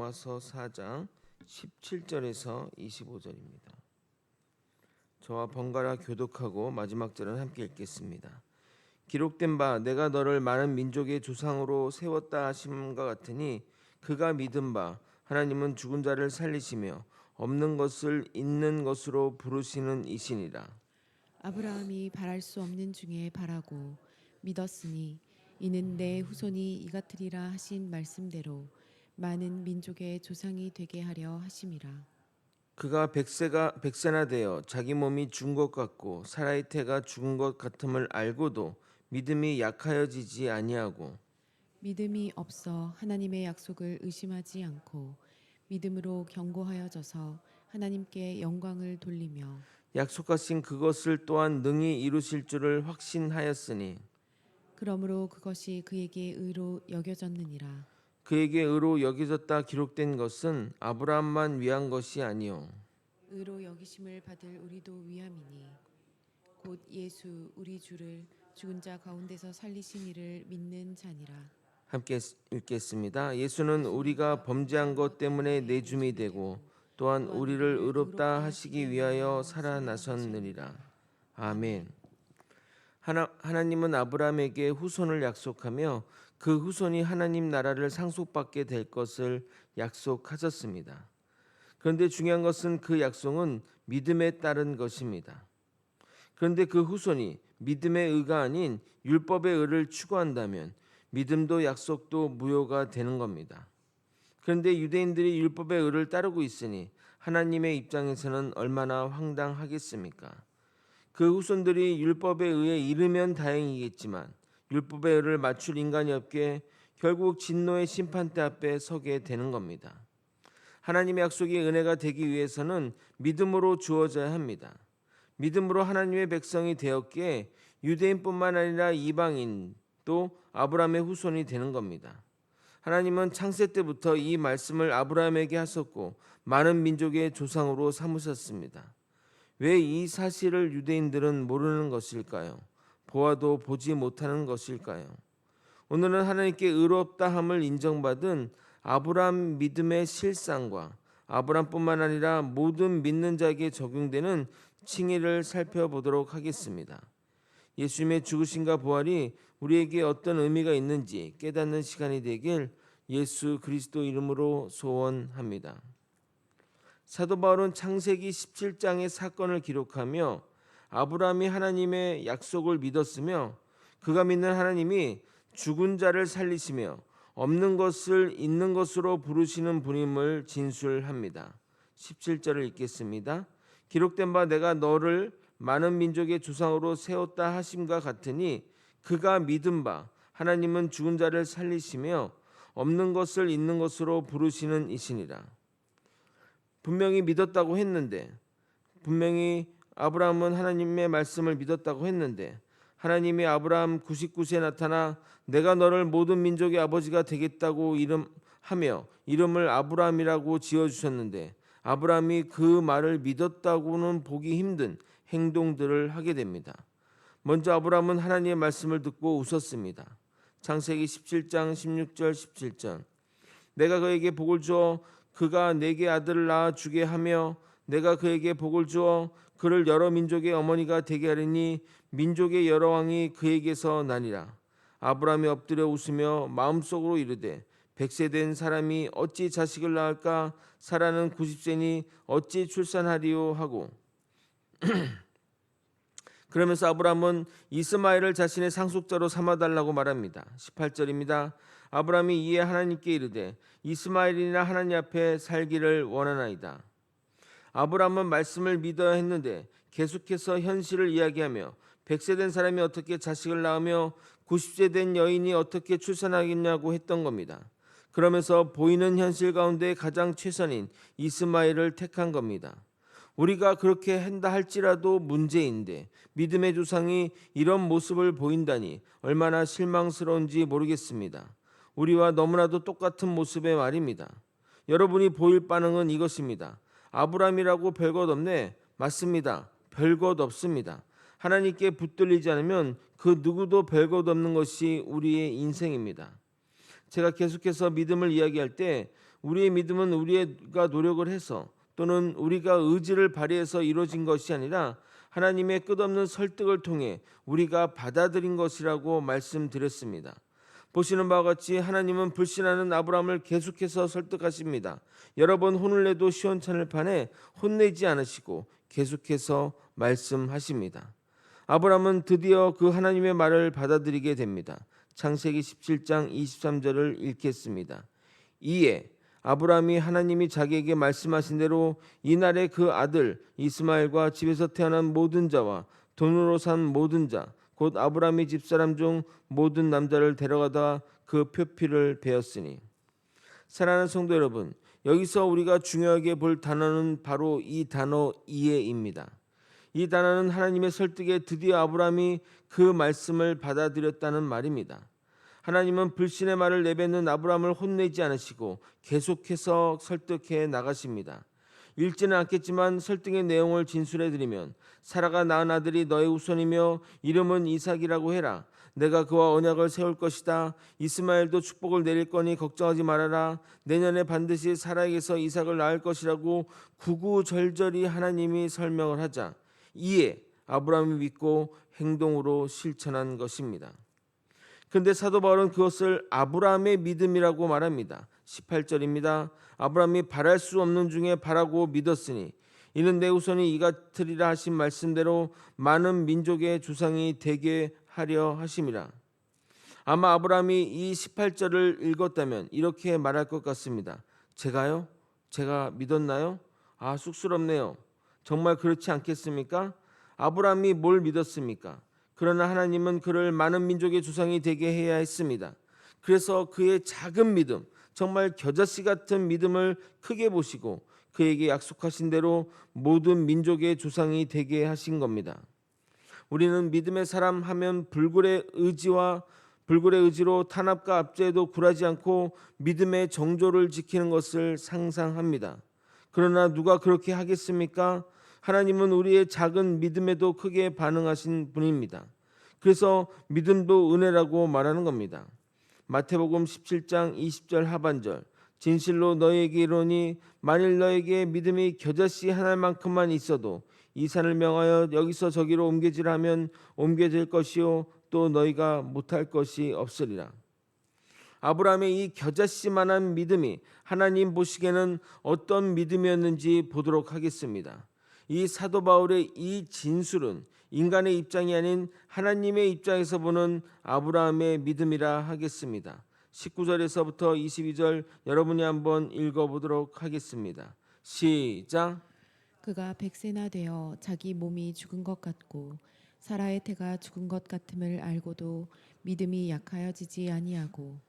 로마서 4장 17절에서 25절입니다. 저와 번갈아 교독하고 마지막 절은 함께 읽겠습니다. 기록된 바 내가 너를 많은 민족의 조상으로 세웠다 하심과 같으니 그가 믿은 바 하나님은 죽은 자를 살리시며 없는 것을 있는 것으로 부르시는 이시니라. 아브라함이 바랄 수 없는 중에 바라고 믿었으니 이는 내 후손이 이같으리라 하신 말씀대로 많은 민족의 조상이 되게 하려 하심이라. 그가 백세나 되어 자기 몸이 죽은 것 같고 사라의 태가 죽은 것 같음을 알고도 믿음이 약하여지지 아니하고 믿음이 없어 하나님의 약속을 의심하지 않고 믿음으로 견고하여져서 하나님께 영광을 돌리며 약속하신 그것을 또한 능히 이루실 줄을 확신하였으니 그러므로 그것이 그에게 의로 여겨졌느니라. 그에게 의로 여겨졌다 기록된 것은 아브라함만 위한 것이 아니요 의로 여기심을 받을 우리도 위함이니 곧 예수 우리 주를 죽은 자 가운데서 살리신 이를 믿는 자니라. 함께 읽겠습니다. 예수는 우리가 범죄한 것 때문에 내줌이 되고 또한 우리를 의롭다 하시기 위하여 살아나셨느니라. 아멘. 하나님은 아브라함에게 후손을 약속하며 그 후손이 하나님 나라를 상속받게 될 것을 약속하셨습니다. 그런데 중요한 것은 그 약속은 믿음에 따른 것입니다. 그런데 그 후손이 믿음의 의가 아닌 율법의 의를 추구한다면 믿음도 약속도 무효가 되는 겁니다. 그런데 유대인들이 율법의 의를 따르고 있으니 하나님의 입장에서는 얼마나 황당하겠습니까? 그 후손들이 율법에 의해 이르면 다행이겠지만 율법의 의를 맞출 인간이 없게 결국 진노의 심판대 앞에 서게 되는 겁니다. 하나님의 약속이 은혜가 되기 위해서는 믿음으로 주어져야 합니다. 믿음으로 하나님의 백성이 되었기에 유대인뿐만 아니라 이방인도 아브라함의 후손이 되는 겁니다. 하나님은 창세 때부터 이 말씀을 아브라함에게 하셨고 많은 민족의 조상으로 삼으셨습니다. 왜 이 사실을 유대인들은 모르는 것일까요? 보아도 보지 못하는 것일까요? 오늘은 하나님께 의롭다함을 인정받은 아브라함 믿음의 실상과 아브라함뿐만 아니라 모든 믿는 자에게 적용되는 칭의를 살펴보도록 하겠습니다. 예수님의 죽으심과 부활이 우리에게 어떤 의미가 있는지 깨닫는 시간이 되길 예수 그리스도 이름으로 소원합니다. 사도 바울은 창세기 17장의 사건을 기록하며 아브라함이 하나님의 약속을 믿었으며 그가 믿는 하나님이 죽은 자를 살리시며 없는 것을 있는 것으로 부르시는 분임을 진술합니다. 17절을 읽겠습니다. 기록된 바 내가 너를 많은 민족의 조상으로 세웠다 하심과 같으니 그가 믿은 바 하나님은 죽은 자를 살리시며 없는 것을 있는 것으로 부르시는 이시니라. 분명히 믿었다고 했는데 분명히 아브라함은 하나님의 말씀을 믿었다고 했는데 하나님이 아브라함 99세에 나타나 내가 너를 모든 민족의 아버지가 되겠다고 하며 이름을 아브라함이라고 지어주셨는데 아브라함이 그 말을 믿었다고는 보기 힘든 행동들을 하게 됩니다. 먼저 아브라함은 하나님의 말씀을 듣고 웃었습니다. 창세기 17장 16절 17절 내가 그에게 복을 주어 그가 내게 아들을 낳아 주게 하며 내가 그에게 복을 주어 그를 여러 민족의 어머니가 되게 하리니 민족의 여러 왕이 그에게서 나니라. 아브라함이 엎드려 웃으며 마음속으로 이르되 100세 된 사람이 어찌 자식을 낳을까? 사라는 90세니 어찌 출산하리요 하고 그러면서 아브라함은 이스마엘을 자신의 상속자로 삼아달라고 말합니다. 18절입니다. 아브라함이 이에 하나님께 이르되 이스마엘이나 하나님 앞에 살기를 원하나이다. 아브라함은 말씀을 믿어야 했는데 계속해서 현실을 이야기하며 100세 된 사람이 어떻게 자식을 낳으며 90세 된 여인이 어떻게 출산하겠냐고 했던 겁니다. 그러면서 보이는 현실 가운데 가장 최선인 이스마엘을 택한 겁니다. 우리가 그렇게 한다 할지라도 문제인데 믿음의 조상이 이런 모습을 보인다니 얼마나 실망스러운지 모르겠습니다. 우리와 너무나도 똑같은 모습의 말입니다. 여러분이 보일 반응은 이것입니다. 아브라함이라고 별것 없네. 맞습니다. 별것 없습니다. 하나님께 붙들리지 않으면 그 누구도 별것 없는 것이 우리의 인생입니다. 제가 계속해서 믿음을 이야기할 때 우리의 믿음은 우리가 노력을 해서 또는 우리가 의지를 발휘해서 이루어진 것이 아니라 하나님의 끝없는 설득을 통해 우리가 받아들인 것이라고 말씀드렸습니다. 보시는 바와 같이 하나님은 불신하는 아브라함을 계속해서 설득하십니다. 여러 번 혼을 내도 시원찮을 판에 혼내지 않으시고 계속해서 말씀하십니다. 아브라함은 드디어 그 하나님의 말을 받아들이게 됩니다. 창세기 17장 23절을 읽겠습니다. 이에 아브라함이 하나님이 자기에게 말씀하신 대로 이날에 그 아들 이스마엘과 집에서 태어난 모든 자와 돈으로 산 모든 자 곧 아브라함의 집사람 중 모든 남자를 데려가다 그 표피를 베었으니. 사랑하는 성도 여러분, 여기서 우리가 중요하게 볼 단어는 바로 이 단어 이해입니다. 이 단어는 하나님의 설득에 드디어 아브라함이 그 말씀을 받아들였다는 말입니다. 하나님은 불신의 말을 내뱉는 아브라함을 혼내지 않으시고 계속해서 설득해 나가십니다. 읽지는 않겠지만 설득의 내용을 진술해 드리면 사라가 낳은 아들이 너의 후손이며 이름은 이삭이라고 해라. 내가 그와 언약을 세울 것이다. 이스마엘도 축복을 내릴 거니 걱정하지 말아라. 내년에 반드시 사라에게서 이삭을 낳을 것이라고 구구절절히 하나님이 설명을 하자 이에 아브라함이 믿고 행동으로 실천한 것입니다. 그런데 사도 바울은 그것을 아브라함의 믿음이라고 말합니다. 18절입니다. 아브라함이 바랄 수 없는 중에 바라고 믿었으니 이는 내 후손이 이같으리라 하신 말씀대로 많은 민족의 주상이 되게 하려 하심이라. 아마 아브라함이 이 18절을 읽었다면 이렇게 말할 것 같습니다. 제가요? 제가 믿었나요? 아, 쑥스럽네요. 정말 그렇지 않겠습니까? 아브라함이 뭘 믿었습니까? 그러나 하나님은 그를 많은 민족의 주상이 되게 해야 했습니다. 그래서 그의 작은 믿음, 정말 겨자씨 같은 믿음을 크게 보시고 그에게 약속하신 대로 모든 민족의 조상이 되게 하신 겁니다. 우리는 믿음의 사람 하면 불굴의 의지로 탄압과 압제에도 굴하지 않고 믿음의 정조를 지키는 것을 상상합니다. 그러나 누가 그렇게 하겠습니까? 하나님은 우리의 작은 믿음에도 크게 반응하신 분입니다. 그래서 믿음도 은혜라고 말하는 겁니다. 마태복음 17장 20절 하반절 진실로 너희에게 이르노니 만일 너에게 믿음이 겨자씨 한 알만큼만 있어도 이 산을 명하여 여기서 저기로 옮겨지라 하면 옮겨질 것이요 또 너희가 못할 것이 없으리라. 아브라함의 이 겨자씨만한 믿음이 하나님 보시기에는 어떤 믿음이었는지 보도록 하겠습니다. 이 사도 바울의 이 진술은 인간의 입장이 아닌 하나님의 입장에서 보는 아브라함의 믿음이라 하겠습니다. 19절에서부터 22절 여러분이 한번 읽어보도록 하겠습니다. 시작. 그가 100세나 되어 자기 몸이 죽은 것 같고 사라의 태가 죽은 것 같음을 알고도 믿음이 약하여지지 아니하고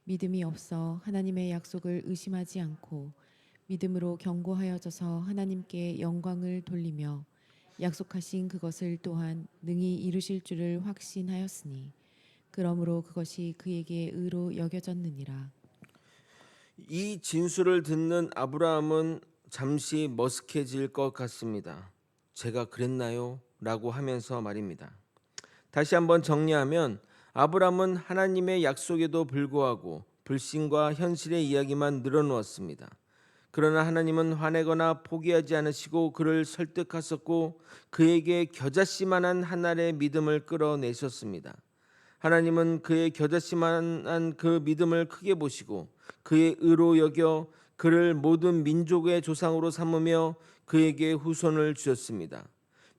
믿음이 없어 하나님의 약속을 의심하지 않고 믿음으로 견고하여져서 하나님께 영광을 돌리며 약속하신 그것을 또한 능히 이루실 줄을 확신하였으니 그러므로 그것이 그에게 의로 여겨졌느니라. 이 진술을 듣는 아브라함은 잠시 머쓱해질 것 같습니다. 제가 그랬나요? 라고 하면서 말입니다. 다시 한번 정리하면 아브라함은 하나님의 약속에도 불구하고 불신과 현실의 이야기만 늘어놓았습니다. 그러나 하나님은 화내거나 포기하지 않으시고 그를 설득하셨고 그에게 겨자씨만한 한 알의 믿음을 끌어내셨습니다. 하나님은 그의 겨자씨만한 그 믿음을 크게 보시고 그의 의로 여겨 그를 모든 민족의 조상으로 삼으며 그에게 후손을 주셨습니다.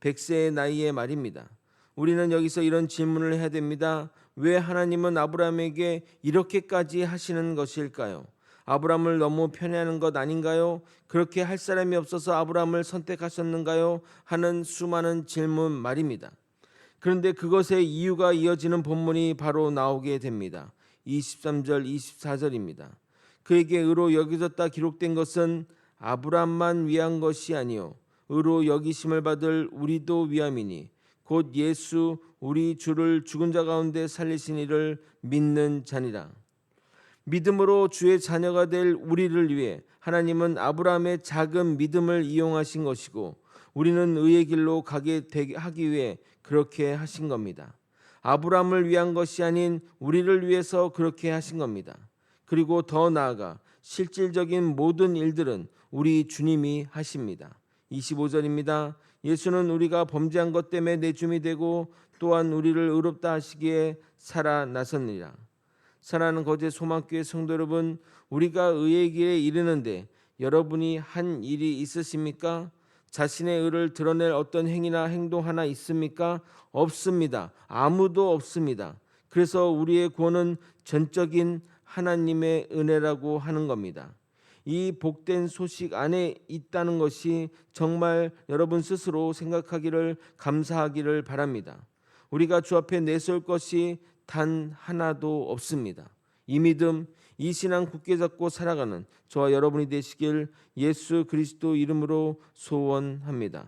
100세의 나이의 말입니다. 우리는 여기서 이런 질문을 해야 됩니다. 왜 하나님은 아브라함에게 이렇게까지 하시는 것일까요? 아브라함을 너무 편애하는 것 아닌가요? 그렇게 할 사람이 없어서 아브라함을 선택하셨는가요? 하는 수많은 질문 말입니다. 그런데 그것의 이유가 이어지는 본문이 바로 나오게 됩니다. 23절 24절입니다. 그에게 의로 여겨졌다 기록된 것은 아브라함만 위한 것이 아니요 의로 여기심을 받을 우리도 위함이니 곧 예수 우리 주를 죽은 자 가운데 살리신 이를 믿는 자니라. 믿음으로 주의 자녀가 될 우리를 위해 하나님은 아브라함의 작은 믿음을 이용하신 것이고 우리는 의의 길로 가게 하기 위해 그렇게 하신 겁니다. 아브라함을 위한 것이 아닌 우리를 위해서 그렇게 하신 겁니다. 그리고 더 나아가 실질적인 모든 일들은 우리 주님이 하십니다. 25절입니다. 예수는 우리가 범죄한 것 때문에 내줌이 되고 또한 우리를 의롭다 하시기에 살아나셨느니라. 사랑하는 거제 소망교회 성도 여러분, 우리가 의의 길에 이르는데 여러분이 한 일이 있으십니까? 자신의 의를 드러낼 어떤 행위나 행동 하나 있습니까? 없습니다. 아무도 없습니다. 그래서 우리의 구원은 전적인 하나님의 은혜라고 하는 겁니다. 이 복된 소식 안에 있다는 것이 정말 여러분 스스로 생각하기를 감사하기를 바랍니다. 우리가 주 앞에 내세울 것이 단 하나도 없습니다. 이 믿음, 이 신앙 굳게 잡고 살아가는 저와 여러분이 되시길 예수 그리스도 이름으로 소원합니다.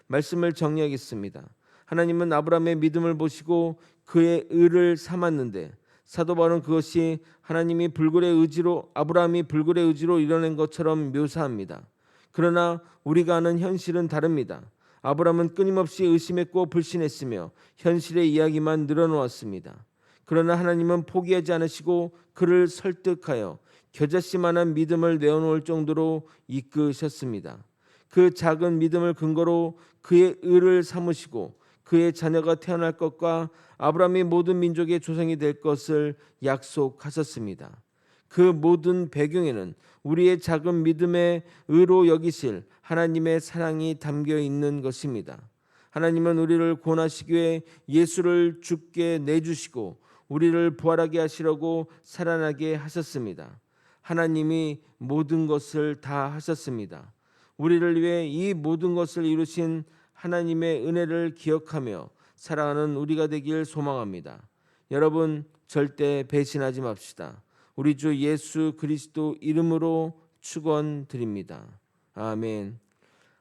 말씀을 정리하겠습니다. 하나님은 아브라함의 믿음을 보시고 그의 의를 삼았는데 사도 바울은 그것이 하나님이 불굴의 의지로 아브라함이 불굴의 의지로 이뤄낸 것처럼 묘사합니다. 그러나 우리가 아는 현실은 다릅니다. 아브라함은 끊임없이 의심했고 불신했으며 현실의 이야기만 늘어놓았습니다. 그러나 하나님은 포기하지 않으시고 그를 설득하여 겨자씨만한 믿음을 내어놓을 정도로 이끄셨습니다. 그 작은 믿음을 근거로 그의 의를 삼으시고 그의 자녀가 태어날 것과 아브라함이 모든 민족의 조상이 될 것을 약속하셨습니다. 그 모든 배경에는 우리의 작은 믿음의 의로 여기실 하나님의 사랑이 담겨 있는 것입니다. 하나님은 우리를 구원하시기 위해 예수를 죽게 내주시고 우리를 부활하게 하시려고 살아나게 하셨습니다. 하나님이 모든 것을 다 하셨습니다. 우리를 위해 이 모든 것을 이루신 하나님의 은혜를 기억하며 살아가는 우리가 되길 소망합니다. 여러분 절대 배신하지 맙시다. 우리 주 예수 그리스도 이름으로 축원드립니다. 아멘.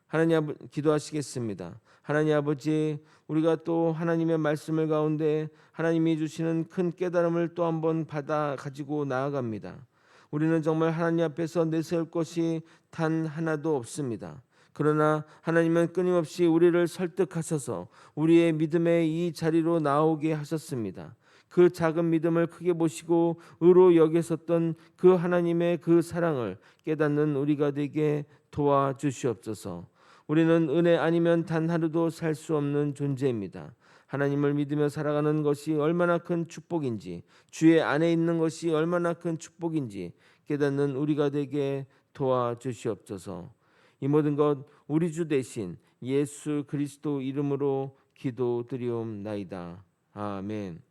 하나님 기도하시겠습니다. 하나님 아버지, 우리가 또 하나님의 말씀을 가운데 하나님이 주시는 큰 깨달음을 또 한번 받아 가지고 나아갑니다. 우리는 정말 하나님 앞에서 내세울 것이 단 하나도 없습니다. 그러나 하나님은 끊임없이 우리를 설득하셔서 우리의 믿음의 이 자리로 나오게 하셨습니다. 그 작은 믿음을 크게 보시고 의로 여기셨던 그 하나님의 그 사랑을 깨닫는 우리가 되게 도와주시옵소서. 우리는 은혜 아니면 단 하루도 살 수 없는 존재입니다. 하나님을 믿으며 살아가는 것이 얼마나 큰 축복인지, 주의 안에 있는 것이 얼마나 큰 축복인지 깨닫는 우리가 되게 도와주시옵소서. 이 모든 것 우리 주 대신 예수 그리스도 이름으로 기도드리옵나이다. 아멘.